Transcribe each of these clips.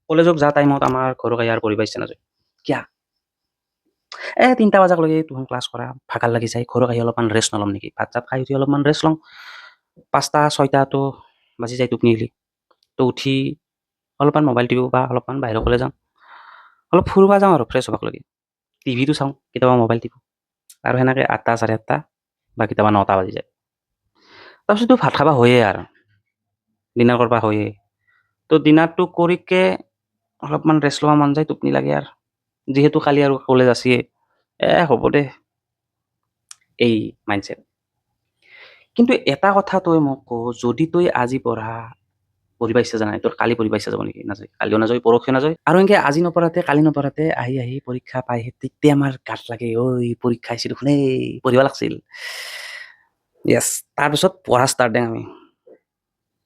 কলেজক যা টাইমত আমাৰ ঘৰক আহি আৰু পঢ়িব ইচ্ছা নাযায় কিয়া ৩টা বজালৈকে তুহুন ক্লাছ কৰা ভাগাৰ লাগি যায় ঘৰক আহি অলপমান ৰেষ্ট নল'ম নেকি ভাত চাত খাই উঠি অলপমান ৰেষ্ট লওঁ ৫টা ৬টাতো বাজি যায় টোপনি আহিলি তো উঠি অলপমান মোবাইল টিপো বা অলপমান বাহিৰলৈ যাওঁ অলপ ফুৰিব যাওঁ আৰু ফ্ৰেছ হ'বাক লাগি টিভিটো চাওঁ কেতিয়াবা মোবাইল টিপো আৰু সেনেকৈ ৮টা ৮:৩০ বা কেতিয়াবা ৯টা বাজি যায় তাৰপিছতো ভাত খাবা হয়েই আৰু ডিনাৰ কৰবা হয়েই তো ডিনাৰটো কৰিকে অলপমান ৰেষ্ট ল'ব মন যায় টোপনি লাগে আৰু যিহেতু কালি আৰু কলেজ আছেই হ'ব দে এই মাইণ্ডছেট কিন্তু এটা কথা তই মোক ক যদি তই আজি পঢ়িব ইচ্ছা যোৱা নাই তোৰ কালি পঢ়িব ইচ্ছা যাব নেকি নাযায় কালিও নাযায় পৰহিও নাযায় আৰু এনেকে আজি নপঢ়াতে কালি নপঢ়াতে আহি পৰীক্ষা পাই তেতিয়া আমাৰ গাত লাগে ঐ পৰীক্ষা আহিছে দেখোন এই পঢ়িব লাগছিল য়েছ তাৰপিছত পঢ়া ষ্টাৰ্ট দিম আমি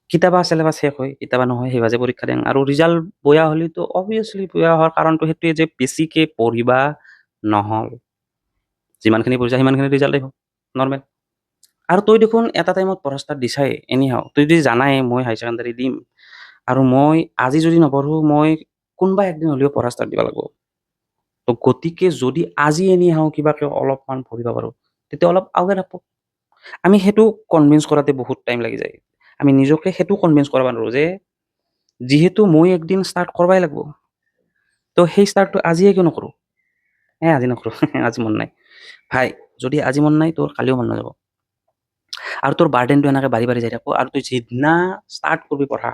কেতিয়াবা চিলেবাছ শেষ হয় কেতিয়াবা নহয় সেইবাজে পৰীক্ষা দিম আৰু ৰিজাল্ট বেয়া হ'লেতো অবভিয়াছলি বেয়া হোৱাৰ কাৰণটো সেইটোৱে যে বেছিকে পঢ়িবা নহ'ল যিমানখিনি পঢ়িছা সিমানখিনি ৰিজাল্ট আহিব নৰ্মেল আৰু তই দেখোন এটা টাইমত পঢ়া ষ্টাৰ্ট দিছাই এনিহাও তই যদি জানাই মই হাই ছেকেণ্ডাৰী দিম আৰু মই আজি যদি নপঢ়ো মই কোনোবা একদিন হ'লেও পঢ়া ষ্টাৰ্ট দিব লাগিব তো গতিকে যদি আজি এনিহাও কিবাকে অলপমান পঢ়িব পাৰোঁ তেতিয়া অলপ আগুৱাই থাকব আমি সেইটো কনভিন্স কৰাতে বহুত টাইম লাগি যায় আমি নিজকে সেইটো কনভিন্স কৰাব নোৱাৰোঁ যে যিহেতু মই একদিন ষ্টাৰ্ট কৰবাই লাগিব তো সেই ষ্টাৰ্টটো আজিয়ে কিয় নকৰোঁ আজি নকৰোঁ আজি মন নাই ভাই যদি আজি মন নাই তোৰ কালিও মন নাযাব আৰু তোৰ বাৰ্ডেনটো এনেকৈ বাঢ়ি বাঢ়ি যাই থাকিব আৰু তই যিদিনা ষ্টাৰ্ট কৰিবি পঢ়া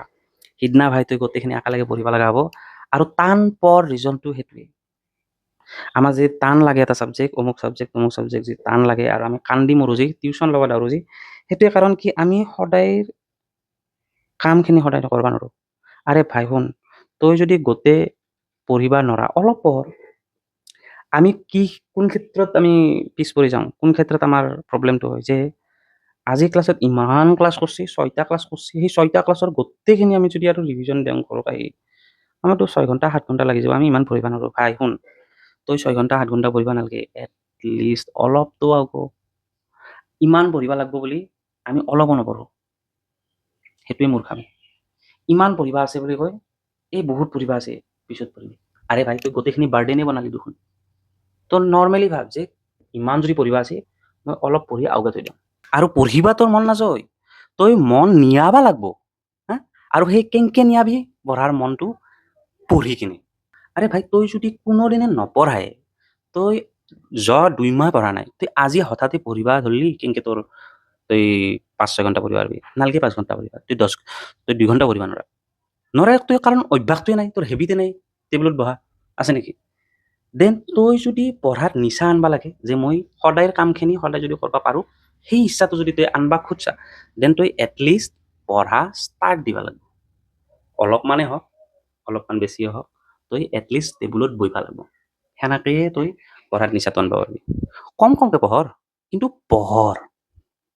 সিদিনা ভাই তই গোটেইখিনি একেলগে পঢ়িব লগা হ'ব আৰু টান পৰ ৰিজনটো সেইটোৱে আমাৰ যে টান লাগে এটা ছাবজেক্ট অমুক ছাবজেক্ট যি টান লাগে আৰু আমি কান্দি মৰো যি টিউশ্যন ল'ব দাৰো যি সেইটোৱে কাৰণ কি আমি সদায় কামখিনি সদায় কৰিব নোৱাৰোঁ আৰে ভাই শুন তই যদি গোটেই পঢ়িব নোৱাৰা অলপ পঢ় আমি কোন ক্ষেত্ৰত আমি পিছ পৰি যাওঁ কোন ক্ষেত্ৰত আমাৰ প্ৰব্লেমটো হয় যে আজি ক্লাছত ইমান ক্লাছ কৰিছে 6টা ক্লাছ কৰিছে সেই 6টা ক্লাছৰ গোটেইখিনি আমি যদি আৰু ৰিভিজন দিওঁ ঘৰত আহি আমাৰতো 6 ঘণ্টা 7 ঘণ্টা লাগি যাব আমি ইমান পঢ়িব নোৱাৰোঁ ভাই শুন তই 6 ঘণ্টা 7 ঘণ্টা পঢ়িব নালাগে এটলিষ্ট অলপতো আকৌ ইমান পঢ়িব লাগিব বুলি আমি অলপো নপঢ়োঁ সেইটোৱে মোৰ কাম ইমান পঢ়িব আছে বুলি কয় এই বহুত পঢ়িব আছে পিছত পঢ়িবি আৰে ভাই তই গোটেইখিনি বাৰ্ডেনেই বনালি দেখোন তই নৰ্মেলি ভাব যে ইমান যদি পঢ়িব আছে মই অলপ পঢ়ি আউগাই থৈ দিওঁ আৰু পঢ়িবা তোৰ মন নাযায় তই মন নিয়াবা লাগব হা আৰু সেই কেংকে নিয়াবি পঢ়াৰ মনটো পঢ়ি কিনে আৰে ভাই তই যদি কোনোদিনে নপঢ়াই তই 2 মাহ পঢ়া নাই তুই আজি হঠাতে পঢ়িবা ধৰলি কেংকে তোৰ তুই 5-6 ঘণ্টা পঢ়িব পাৰবি নালগে 5 ঘণ্টা পঢ়িবা তুই 2 ঘণ্টা পঢ়িবা নৰা তুই কাৰণ অভ্যাসটোৱে নাই তোৰ হেবিটে নাই টেবুলত বহা আছে নেকি দেন তই যদি পঢ়াত নিচা আনবা লাগে যে মই সদায়ৰ কামখিনি সদায় যদি কৰিব পাৰোঁ সেই ইচ্ছাটো যদি তই আনবা খুজছা দেন তই এটলিষ্ট পঢ়া ষ্টাৰ্ট দিব লাগিব অলপমানে হওক অলপমান বেছিয়ে হওক তই এটলিষ্ট টেবুলত বহিব লাগিব সেনেকৈয়ে তই পঢ়াত নিচাটো আনব পাৰবি কমকৈ পঢ়ৰ কিন্তু পঢ়ৰ